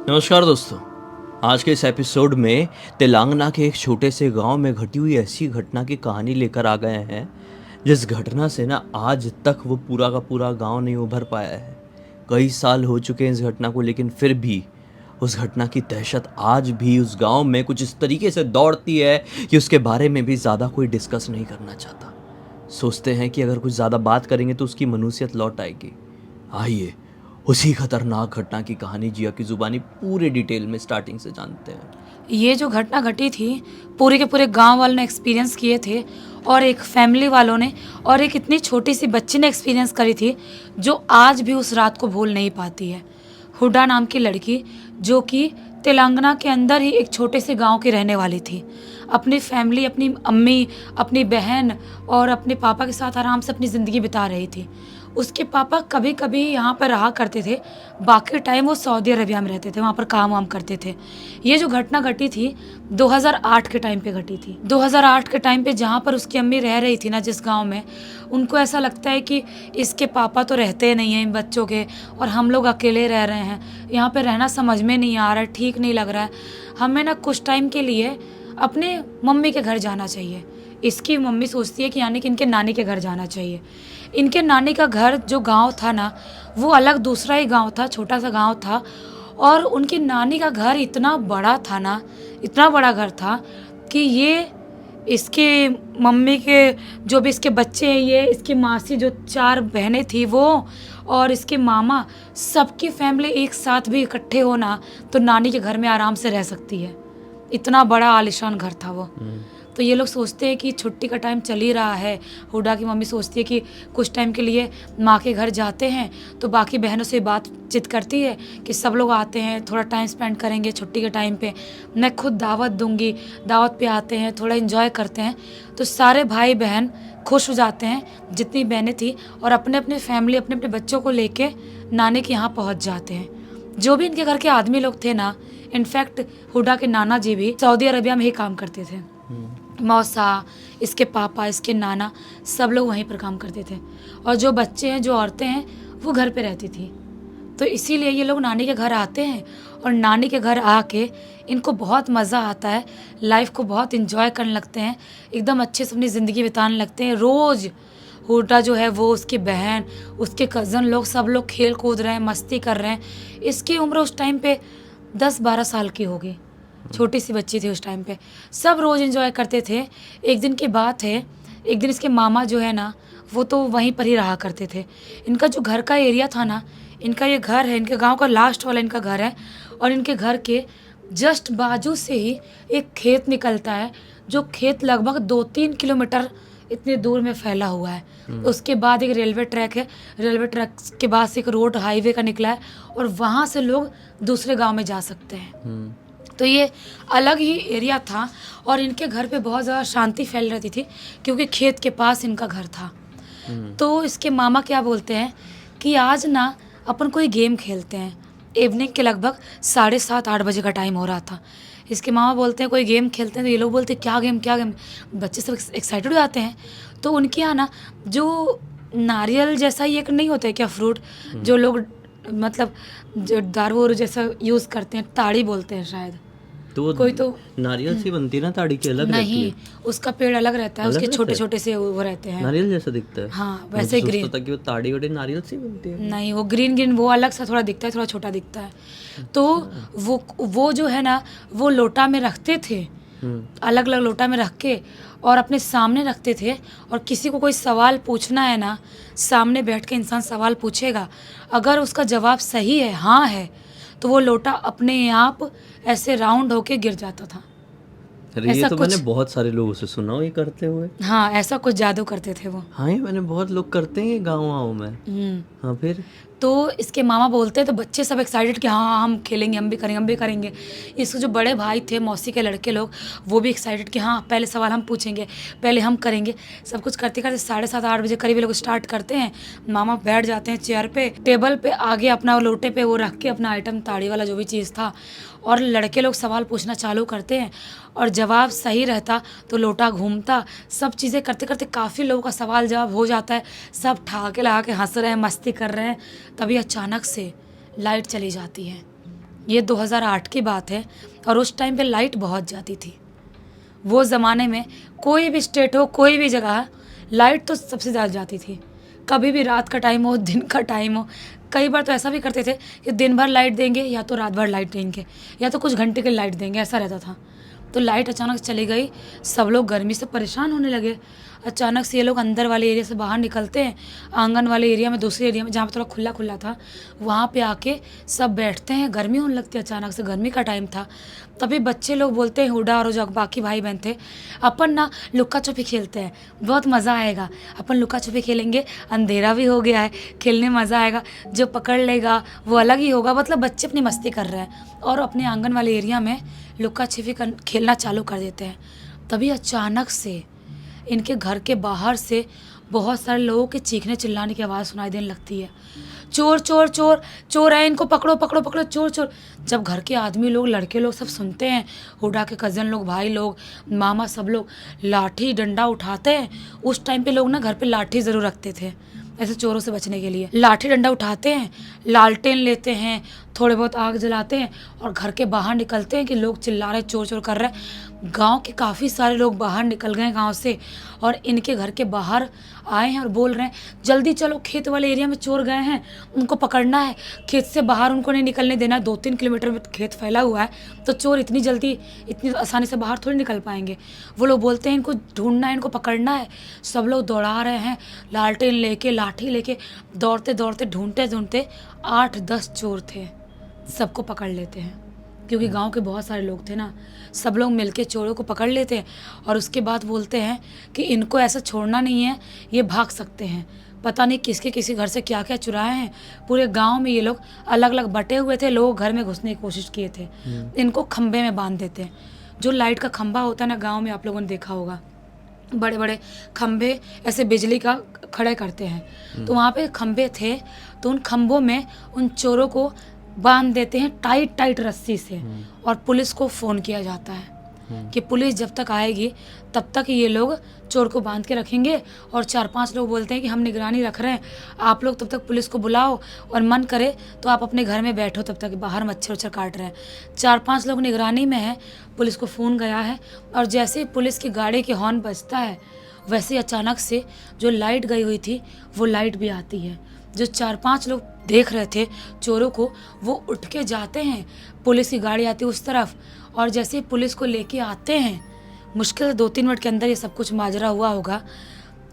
नमस्कार दोस्तों। आज के इस एपिसोड में तेलंगाना के एक छोटे से गांव में घटी हुई ऐसी घटना की कहानी लेकर आ गए हैं जिस घटना से ना आज तक वो पूरा का पूरा गांव नहीं उभर पाया है। कई साल हो चुके हैं इस घटना को, लेकिन फिर भी उस घटना की दहशत आज भी उस गांव में कुछ इस तरीके से दौड़ती है कि उसके बारे में भी ज़्यादा कोई डिस्कस नहीं करना चाहता। सोचते हैं कि अगर कुछ ज़्यादा बात करेंगे तो उसकी मनुष्यत लौट आएगी। आइए उसी खतरनाक घटना की कहानी जिया की जुबानी पूरे डिटेल में स्टार्टिंग से जानते हैं। ये जो घटना घटी थी पूरे के पूरे गांव वालों ने एक्सपीरियंस किए थे और एक फैमिली वालों ने और एक इतनी छोटी सी बच्ची ने एक्सपीरियंस करी थी जो आज भी उस रात को भूल नहीं पाती है। हुडा नाम की लड़की जो कि तेलंगाना के अंदर ही एक छोटे से गांव की रहने वाली थी। अपनी फैमिली, अपनी अम्मी, अपनी बहन और अपने पापा के साथ आराम से अपनी ज़िंदगी बिता रही थी। उसके पापा कभी कभी यहाँ पर रहा करते थे, बाकी टाइम वो सऊदी अरबिया में रहते थे, वहाँ पर काम वाम करते थे। ये जो घटना घटी थी 2008 के टाइम पे घटी थी। 2008 के टाइम पे जहाँ पर उसकी अम्मी रह रही थी ना, जिस गांव में, उनको ऐसा लगता है कि इसके पापा तो रहते नहीं हैं इन बच्चों के और हम लोग अकेले रह रहे हैं, यहाँ पे रहना समझ में नहीं आ रहा है, ठीक नहीं लग रहा है, हमें ना कुछ टाइम के लिए अपने मम्मी के घर जाना चाहिए। इसकी मम्मी सोचती है कि यानी कि इनके नानी के घर जाना चाहिए। इनके नानी का घर जो गांव था ना, वो अलग दूसरा ही गांव था, छोटा सा गांव था। और उनकी नानी का घर इतना बड़ा था ना, इतना बड़ा घर था कि ये इसके मम्मी के जो भी इसके बच्चे हैं, ये इसकी मासी जो 4 बहनें थी वो, और इसके मामा, सबकी फैमिली एक साथ भी इकट्ठे हो ना तो नानी के घर में आराम से रह सकती है। इतना बड़ा आलीशान घर था वो। तो ये लोग सोचते हैं कि छुट्टी का टाइम चल ही रहा है। हुडा की मम्मी सोचती है कि कुछ टाइम के लिए माँ के घर जाते हैं, तो बाकी बहनों से बातचीत करती है कि सब लोग आते हैं, थोड़ा टाइम स्पेंड करेंगे छुट्टी के टाइम पे, मैं खुद दावत दूंगी, दावत पे आते हैं, थोड़ा एंजॉय करते हैं। तो सारे भाई बहन खुश हो जाते हैं, जितनी बहनें थी, और अपने अपने फैमिली, अपने अपने बच्चों को लेके नानी के यहाँ पहुँच जाते हैं। जो भी इनके घर के आदमी लोग थे ना, इनफैक्ट हुडा के नाना जी भी सऊदी अरबिया में ही काम करते थे। मौसा, इसके पापा, इसके नाना, सब लोग वहीं पर काम करते थे। और जो बच्चे हैं, जो औरतें हैं, वो घर पे रहती थी। तो इसीलिए ये लोग नानी के घर आते हैं और नानी के घर आके इनको बहुत मज़ा आता है, लाइफ को बहुत इंजॉय करने लगते हैं, एकदम अच्छे से अपनी ज़िंदगी बिताने लगते हैं। रोज़ हुडा जो है वो, उसकी बहन, उसके कज़न लोग, सब लोग खेल कूद रहे हैं, मस्ती कर रहे हैं। इसकी उम्र उस टाइम पे 10-12 साल की होगी, छोटी सी बच्ची थी उस टाइम पे। सब रोज़ एंजॉय करते थे। एक दिन की बात है, एक दिन इसके मामा जो है ना, वो तो वहीं पर ही रहा करते थे। इनका जो घर का एरिया था ना, इनका ये घर है, इनके गांव का लास्ट वाला इनका घर है, और इनके घर के जस्ट बाजू से ही एक खेत निकलता है, जो खेत लगभग 2-3 किलोमीटर इतने दूर में फैला हुआ है। उसके बाद एक रेलवे ट्रैक है, रेलवे ट्रैक के बाद से एक रोड हाईवे का निकला है, और वहाँ से लोग दूसरे गांव में जा सकते हैं। तो ये अलग ही एरिया था, और इनके घर पे बहुत ज़्यादा शांति फैल रहती थी क्योंकि खेत के पास इनका घर था। तो इसके मामा क्या बोलते हैं कि आज ना अपन कोई गेम खेलते हैं। इवनिंग के लगभग 7:30-8 बजे का टाइम हो रहा था। इसके मामा बोलते हैं कोई गेम खेलते हैं, तो ये लोग बोलते हैं क्या गेम, क्या गेम। बच्चे सब एक्साइटेड हो जाते हैं। तो उनके यहाँ ना जो नारियल जैसा ही एक नहीं होता है क्या फ्रूट, जो लोग मतलब जो दारू वारू जैसा यूज़ करते हैं, ताड़ी बोलते हैं शायद, तो वो कोई तो नारियल से बनती है ना, ताड़ी की अलग रहती नहीं, है। उसका पेड़ अलग रहता है, अलग उसके रहता छोटे है? छोटे से वो रहते हैं। नारियल जैसा दिखता है। हाँ, मैं तो वैसे सोचता ग्रीन। था कि वो ताड़ी वाड़ी नारियल से ही बनती है। नहीं, वो ग्रीन ग्रीन वो अलग सा थोड़ा दिखता है, थोड़ा छोटा दिखता है। तो वो जो है ना, वो लोटा में रखते थे, अलग अलग लोटा में रख के और अपने सामने रखते थे। और किसी को कोई सवाल पूछना है ना, सामने बैठ के इंसान सवाल पूछेगा, अगर उसका जवाब सही है, हाँ है, तो वो लोटा अपने आप ऐसे राउंड होके गिर जाता था। अरे ये ऐसा तो मैंने कुछ, बहुत सारे लोगों से सुना हो ये करते हुए। हाँ, ऐसा कुछ जादू करते थे वो। हाँ, ये मैंने बहुत लोग करते हैं ये गाँव में। हाँ, फिर तो इसके मामा बोलते हैं, तो बच्चे सब एक्साइटेड कि हाँ हम खेलेंगे, हम भी करेंगे, हम भी करेंगे। इसके जो बड़े भाई थे, मौसी के लड़के लोग, वो भी एक्साइटेड कि हाँ पहले सवाल हम पूछेंगे, पहले हम करेंगे। सब कुछ करते करते 7:30-8 बजे करीब ये लोग स्टार्ट करते हैं। मामा बैठ जाते हैं चेयर पे, टेबल पे आगे अपना लोटे पे वो रख के अपना आइटम, ताड़ी वाला जो भी चीज़ था, और लड़के लोग सवाल पूछना चालू करते हैं। और जवाब सही रहता तो लोटा घूमता। सब चीज़ें करते करते काफ़ी लोगों का सवाल जवाब हो जाता है, सब ठहाके लगा के हंस रहे हैं, मस्ती कर रहे हैं। तभी अचानक से लाइट चली जाती है। ये 2008 की बात है और उस टाइम पे लाइट बहुत जाती थी। वो ज़माने में कोई भी स्टेट हो, कोई भी जगह, लाइट तो सबसे ज़्यादा जाती थी। कभी भी रात का टाइम हो, दिन का टाइम हो। कई बार तो ऐसा भी करते थे कि दिन भर लाइट देंगे या तो रात भर लाइट देंगे या तो कुछ घंटे के लाइट देंगे, ऐसा रहता था। तो लाइट अचानक से चली गई, सब लोग गर्मी से परेशान होने लगे। अचानक से ये लोग अंदर वाले एरिया से बाहर निकलते हैं, आंगन वाले एरिया में, दूसरे एरिया में जहाँ पे थोड़ा खुला खुला था, वहाँ पे आके सब बैठते हैं। गर्मी होने लगती है, अचानक से गर्मी का टाइम था। तभी बच्चे लोग बोलते हैं, हुडा और जो बाकी भाई बहन थे, अपन ना लुक्का छुपी खेलते हैं, बहुत मज़ा आएगा। अपन लुक्का छुपी खेलेंगे, अंधेरा भी हो गया है, खेलने मज़ा आएगा, जो पकड़ लेगा वो अलग ही होगा। मतलब बच्चे अपनी मस्ती कर रहे हैं और अपने आंगन वाले एरिया में लुक्का छिपी खेलना चालू कर देते हैं। तभी अचानक से इनके घर के बाहर से बहुत सारे लोगों के चीखने चिल्लाने की आवाज़ सुनाई देने लगती है। चोर चोर चोर चोर है, इनको पकड़ो पकड़ो पकड़ो, चोर चोर। जब घर के आदमी लोग, लड़के लोग सब सुनते हैं, हुडा के कज़न लोग, भाई लोग, मामा, सब लोग लाठी डंडा उठाते हैं। उस टाइम पे लोग ना घर पे लाठी ज़रूर रखते थे ऐसे चोरों से बचने के लिए। लाठी डंडा उठाते हैं, लालटेन लेते हैं, थोड़े बहुत आग जलाते हैं और घर के बाहर निकलते हैं कि लोग चिल्ला रहे, चोर चोर कर रहे हैं। गांव के काफ़ी सारे लोग बाहर निकल गए गांव से और इनके घर के बाहर आए हैं और बोल रहे हैं, जल्दी चलो, खेत वाले एरिया में चोर गए हैं, उनको पकड़ना है। खेत से बाहर उनको नहीं निकलने देना। 2-3 किलोमीटर में खेत फैला हुआ है, तो चोर इतनी जल्दी, इतनी आसानी से बाहर थोड़ी निकल पाएंगे। वो लोग बोलते हैं, इनको ढूंढना है, इनको पकड़ना है। सब लोग दौड़ा रहे हैं, लालटेन लेके, लाठी लेके, दौड़ते दौड़ते, ढूंढते ढूंढते 8-10 चोर थे। सबको पकड़ लेते हैं क्योंकि गांव के बहुत सारे लोग थे ना। सब लोग मिलके चोरों को पकड़ लेते हैं और उसके बाद बोलते हैं कि इनको ऐसा छोड़ना नहीं है, ये भाग सकते हैं। पता नहीं किसके किसी घर से क्या क्या चुराए हैं। पूरे गांव में ये लोग अलग अलग बटे हुए थे, लोग घर में घुसने की कोशिश किए थे। इनको खंबे में बांध देते हैं। जो लाइट का खंबा होता है ना गाँव में, आप लोगों ने देखा होगा, बड़े बड़े खंबे ऐसे बिजली का खड़े करते हैं, तो वहाँ पे खंबे थे। तो उन खंबों में उन चोरों को बांध देते हैं टाइट टाइट रस्सी से और पुलिस को फ़ोन किया जाता है कि पुलिस जब तक आएगी तब तक ये लोग चोर को बांध के रखेंगे। और 4-5 लोग बोलते हैं कि हम निगरानी रख रहे हैं, आप लोग तब तक पुलिस को बुलाओ और मन करे तो आप अपने घर में बैठो, तब तक बाहर मच्छर उच्छर काट रहे हैं। 4-5 लोग निगरानी में हैं, पुलिस को फ़ोन गया है और जैसे ही पुलिस की गाड़ी के हॉर्न बजता है, वैसे ही अचानक से जो लाइट गई हुई थी वो लाइट भी आती है। जो 4-5 लोग देख रहे थे चोरों को, वो उठ के जाते हैं, पुलिस की गाड़ी आती है उस तरफ, और जैसे ही पुलिस को लेके आते हैं, मुश्किल से 2-3 मिनट के अंदर ये सब कुछ माजरा हुआ होगा।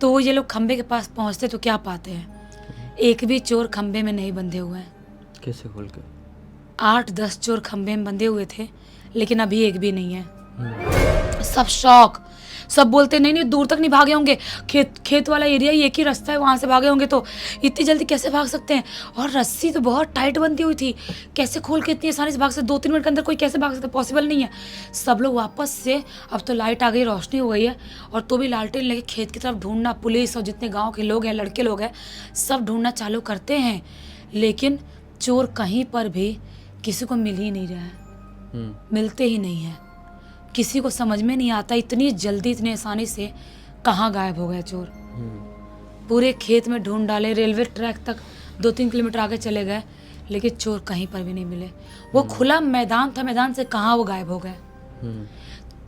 तो ये लोग खंबे के पास पहुंचते तो क्या पाते हैं, एक भी चोर खंबे में नहीं बंधे हुए हैं। कैसे खोल के? 8-10 चोर खंबे में बंधे हुए थे, लेकिन अभी एक भी नहीं है। सब शौक, सब बोलते नहीं नहीं, दूर तक नहीं भागे होंगे, खेत वाला एरिया ही एक ही रास्ता है, वहाँ से भागे होंगे, तो इतनी जल्दी कैसे भाग सकते हैं। और रस्सी तो बहुत टाइट बंधी हुई थी, कैसे खोल के इतनी आसानी से भाग सकते, 2-3 मिनट के अंदर कोई कैसे भाग सकता, पॉसिबल नहीं है। सब लोग वापस से, अब तो लाइट आ गई, रोशनी हो गई है, और तो भी लालटेन लेके खेत की तरफ ढूंढना, पुलिस और जितने गाँव के लोग हैं, लड़के लोग हैं, सब ढूंढना चालू करते हैं। लेकिन चोर कहीं पर भी किसी को मिल ही नहीं रहा है, मिलते ही नहीं है। किसी को समझ में नहीं आता इतनी जल्दी, इतनी आसानी से कहाँ गायब हो गए चोर। पूरे खेत में ढूंढ डाले, रेलवे ट्रैक तक 2-3 किलोमीटर आगे चले गए, लेकिन चोर कहीं पर भी नहीं मिले। वो खुला मैदान था, मैदान से कहाँ वो गायब हो गए।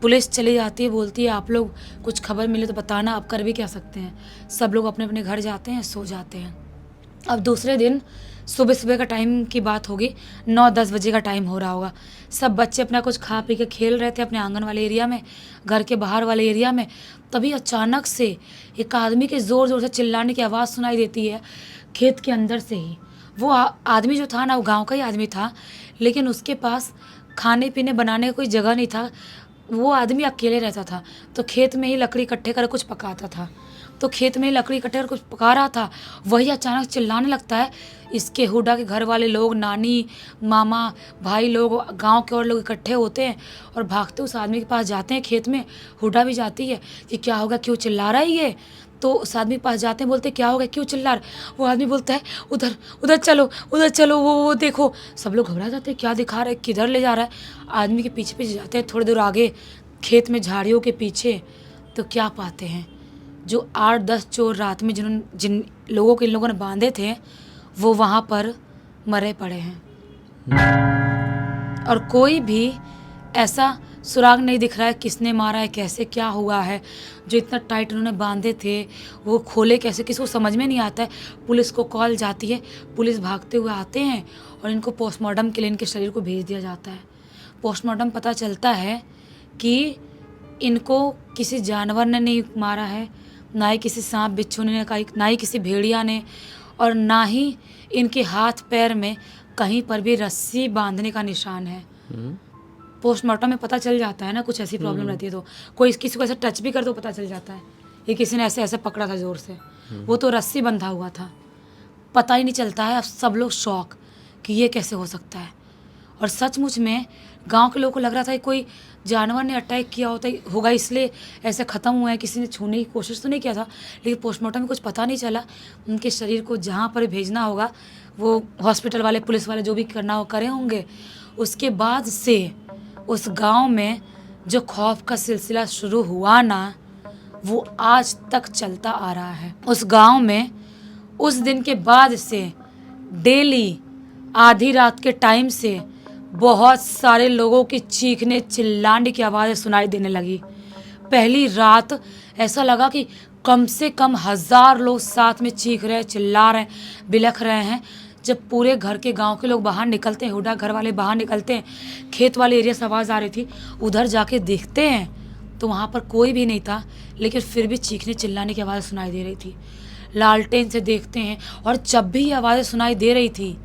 पुलिस चली जाती है, बोलती है आप लोग कुछ खबर मिले तो बताना, आप कर भी क्या सकते हैं। सब लोग अपने अपने घर जाते हैं, सो जाते हैं। अब दूसरे दिन सुबह सुबह का टाइम की बात होगी, 9-10 बजे का टाइम हो रहा होगा। सब बच्चे अपना कुछ खा पी के खेल रहे थे अपने आंगन वाले एरिया में, घर के बाहर वाले एरिया में। तभी अचानक से एक आदमी के ज़ोर ज़ोर से चिल्लाने की आवाज़ सुनाई देती है खेत के अंदर से ही। वो आदमी जो था ना, वो गाँव का ही आदमी था, लेकिन उसके पास खाने पीने बनाने का कोई जगह नहीं था। वो आदमी अकेले रहता था, तो खेत में ही लकड़ी इकट्ठे कर कुछ पकाता था। तो खेत में ही लकड़ी इकट्ठे कर कुछ पका रहा था, वही अचानक चिल्लाने लगता है। इसके हुडा के घर वाले लोग, नानी, मामा, भाई लोग, गांव के और लोग इकट्ठे होते हैं और भागते उस आदमी के पास जाते हैं खेत में। हुडा भी जाती है कि क्या होगा, क्यों चिल्ला रहा है ये। तो उस आदमी के पास जाते हैं, बोलते क्या होगा, क्यों चिल्ला रहा। वो आदमी बोलता है उधर उधर चलो, उधर चलो, वो देखो। सब लोग घबरा जाते हैं, क्या दिखा रहा है, किधर ले जा रहा है। आदमी के पीछे पीछे जाते हैं, थोड़ी दूर आगे खेत में झाड़ियों के पीछे, तो क्या पाते हैं, जो 8-10 चोर रात में जिन लोगों को इन लोगों ने बांधे थे, वो वहाँ पर मरे पड़े हैं। और कोई भी ऐसा सुराग नहीं दिख रहा है किसने मारा है, कैसे क्या हुआ है। जो इतना टाइट उन्होंने बांधे थे वो खोले कैसे, किसी को समझ में नहीं आता है। पुलिस को कॉल जाती है, पुलिस भागते हुए आते हैं और इनको पोस्टमार्टम के लिए इनके शरीर को भेज दिया जाता है। पोस्टमार्टम पता चलता है कि इनको किसी जानवर ने नहीं मारा है, ना ही किसी सांप बिच्छू ने, ना ही किसी भेड़िया ने, और ना ही इनके हाथ पैर में कहीं पर भी रस्सी बांधने का निशान है। पोस्टमार्टम में पता चल जाता है ना, कुछ ऐसी प्रॉब्लम रहती है तो कोई किसी को ऐसे टच भी कर दो पता चल जाता है ये किसी ने ऐसे ऐसे पकड़ा था जोर से, वो तो रस्सी बंधा हुआ था, पता ही नहीं चलता है। अब सब लोग शॉक कि ये कैसे हो सकता है। और सचमुच में गांव के लोगों को लग रहा था कि कोई जानवर ने अटैक किया होगा इसलिए ऐसे ख़त्म हुआ है, किसी ने छूने की कोशिश तो नहीं किया था। लेकिन पोस्टमार्टम में कुछ पता नहीं चला, उनके शरीर को जहाँ पर भेजना होगा वो हॉस्पिटल वाले, पुलिस वाले जो भी करना हो करे होंगे। उसके बाद से उस गांव में जो खौफ का सिलसिला शुरू हुआ ना, वो आज तक चलता आ रहा है। उस गांव में उस दिन के बाद से डेली आधी रात के टाइम से बहुत सारे लोगों की चीखने चिल्लाने की आवाज़ें सुनाई देने लगी। पहली रात ऐसा लगा कि कम से कम 1000 लोग साथ में चीख रहे, चिल्ला रहे, बिलख रहे हैं। जब पूरे घर के गांव के लोग बाहर निकलते हैं, हुडा घर वाले बाहर निकलते हैं, खेत वाले एरिया से आवाज़ आ रही थी, उधर जाके देखते हैं तो वहाँ पर कोई भी नहीं था, लेकिन फिर भी चीखने चिल्लाने की आवाज़ सुनाई दे रही थी। लालटेन से देखते हैं और जब भी ये आवाज़ें सुनाई दे रही थी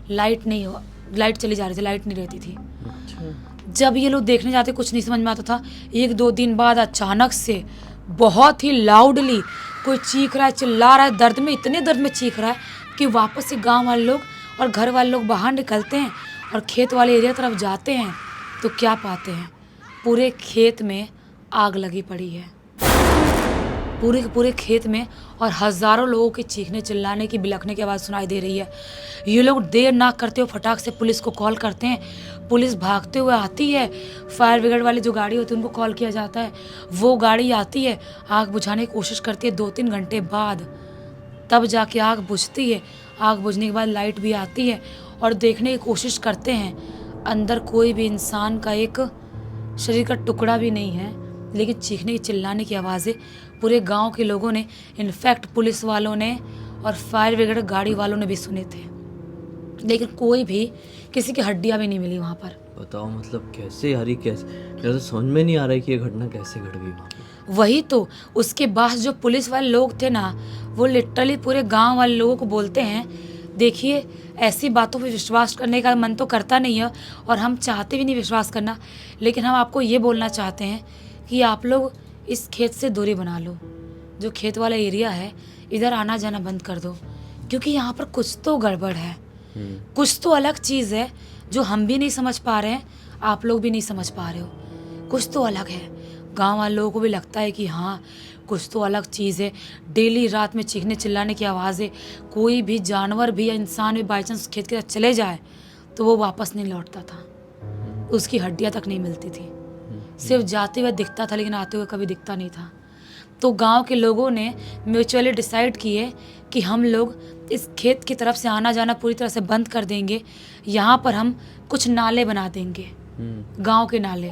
लाइट चली जा रही थी, लाइट नहीं रहती थी। जब ये लोग देखने जाते कुछ नहीं समझ में आता था। 1-2 दिन बाद अचानक से बहुत ही लाउडली कोई चीख रहा है, चिल्ला रहा है, दर्द में, इतने दर्द में चीख रहा है कि वापस से गांव वाले लोग और घर वाले लोग बाहर निकलते हैं और खेत वाले एरिया तरफ जाते हैं तो क्या पाते हैं, पूरे खेत में आग लगी पड़ी है, पूरे के पूरे खेत में, और हज़ारों लोगों के चीखने चिल्लाने की, बिलखने की आवाज़ सुनाई दे रही है। ये लोग देर ना करते हुए फटाक से पुलिस को कॉल करते हैं। पुलिस भागते हुए आती है, फायर ब्रिगेड वाली जो गाड़ी होती है उनको कॉल किया जाता है, वो गाड़ी आती है, आग बुझाने की कोशिश करती है। 2-3 घंटे बाद तब जाके आग बुझती है। आग बुझने के बाद लाइट भी आती है और देखने की कोशिश करते हैं, अंदर कोई भी इंसान का एक शरीर का टुकड़ा भी नहीं है, लेकिन चीखने की चिल्लाने की आवाज़ें पूरे गांव के लोगों ने, इनफैक्ट पुलिस वालों ने और फायर ब्रिगेड गाड़ी वालों ने भी सुने थे, लेकिन कोई भी, किसी की हड्डियां भी नहीं मिली वहाँ पर। बताओ मतलब कैसे यार, ये कैसे, मेरे तो समझ में नहीं आ रहा है कि ये घटना कैसे घट गई वहाँ पे। वही तो, उसके बाद जो पुलिस वाले लोग थे ना, वो लिटरली पूरे गांव वाले लोगों को बोलते हैं, देखिए ऐसी बातों पे विश्वास करने का मन तो करता नहीं है और हम चाहते भी नहीं विश्वास करना, लेकिन हम आपको ये बोलना चाहते हैं कि आप लोग इस खेत से दूरी बना लो। जो खेत वाला एरिया है इधर आना जाना बंद कर दो, क्योंकि यहाँ पर कुछ तो गड़बड़ है, कुछ तो अलग चीज़ है जो हम भी नहीं समझ पा रहे हैं, आप लोग भी नहीं समझ पा रहे हो। कुछ तो अलग है। गांव वाले लोगों को भी लगता है कि हाँ कुछ तो अलग चीज़ है। डेली रात में चीखने चिल्लाने की आवाज़ें, कोई भी जानवर भी या इंसान भी बाई चांस खेत के साथ चले जाए तो वो वापस नहीं लौटता था, उसकी हड्डियाँ तक नहीं मिलती थी, सिर्फ जाते हुए दिखता था लेकिन आते हुए कभी दिखता नहीं था। तो गांव के लोगों ने म्यूचुअली डिसाइड किए कि हम लोग इस खेत की तरफ से आना जाना पूरी तरह से बंद कर देंगे, यहाँ पर हम कुछ नाले बना देंगे, गांव के नाले,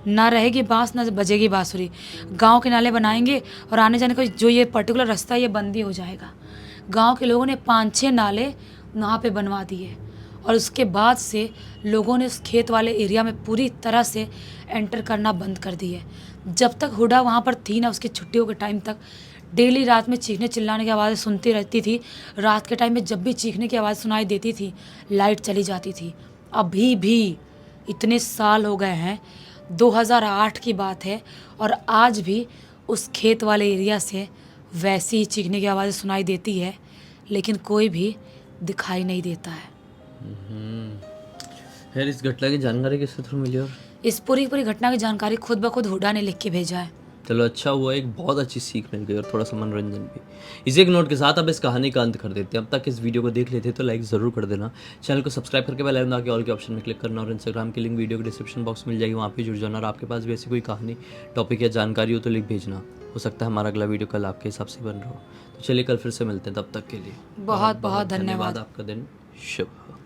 ना रहेगी बांस ना बजेगी बांसुरी, गांव के नाले बनाएंगे और आने जाने का जो ये पर्टिकुलर रास्ता ये बंद ही हो जाएगा। गांव के लोगों ने 5-6 नाले वहाँ पे बनवा दिए और उसके बाद से लोगों ने उस खेत वाले एरिया में पूरी तरह से एंटर करना बंद कर दिए। जब तक हुडा वहाँ पर थी ना, उसकी छुट्टियों के टाइम तक डेली रात में चीखने चिल्लाने की आवाज़ें सुनती रहती थी। रात के टाइम में जब भी चीखने की आवाज़ सुनाई देती थी लाइट चली जाती थी। अभी भी इतने साल हो गए हैं, 2008 की बात है, और आज भी उस खेत वाले एरिया से वैसी ही चीखने की आवाज़ें सुनाई देती है, लेकिन कोई भी दिखाई नहीं देता है। यार इस घटना की जानकारी किसके थ्रू मिली? और इस पूरी घटना की जानकारी खुद ब खुद हुडा ने लिख के भेजा है। चलो अच्छा हुआ, एक बहुत अच्छी सीख मिल गई और थोड़ा सा मनोरंजन भी। इसी एक नोट के साथ अब इस कहानी का अंत कर देते हैं। अब तक इस वीडियो को देख लेते तो लाइक ज़रूर कर देना, चैनल को सब्सक्राइब करके बेल आइकन आके ऑल के ऑप्शन में क्लिक करना, और इंस्टाग्राम की लिंक वीडियो के डिस्क्रिप्शन बॉक्स में मिल जाएगी, वहाँ पे जुड़ जाना। और आपके पास भी ऐसी कोई कहानी, टॉपिक या जानकारी हो तो लिख भेजना, हो सकता है हमारा अगला वीडियो कल आपके हिसाब से बन रहा हो। तो चलिए कल फिर से मिलते हैं, तब तक के लिए बहुत बहुत धन्यवाद। आपका दिन शुभ हो।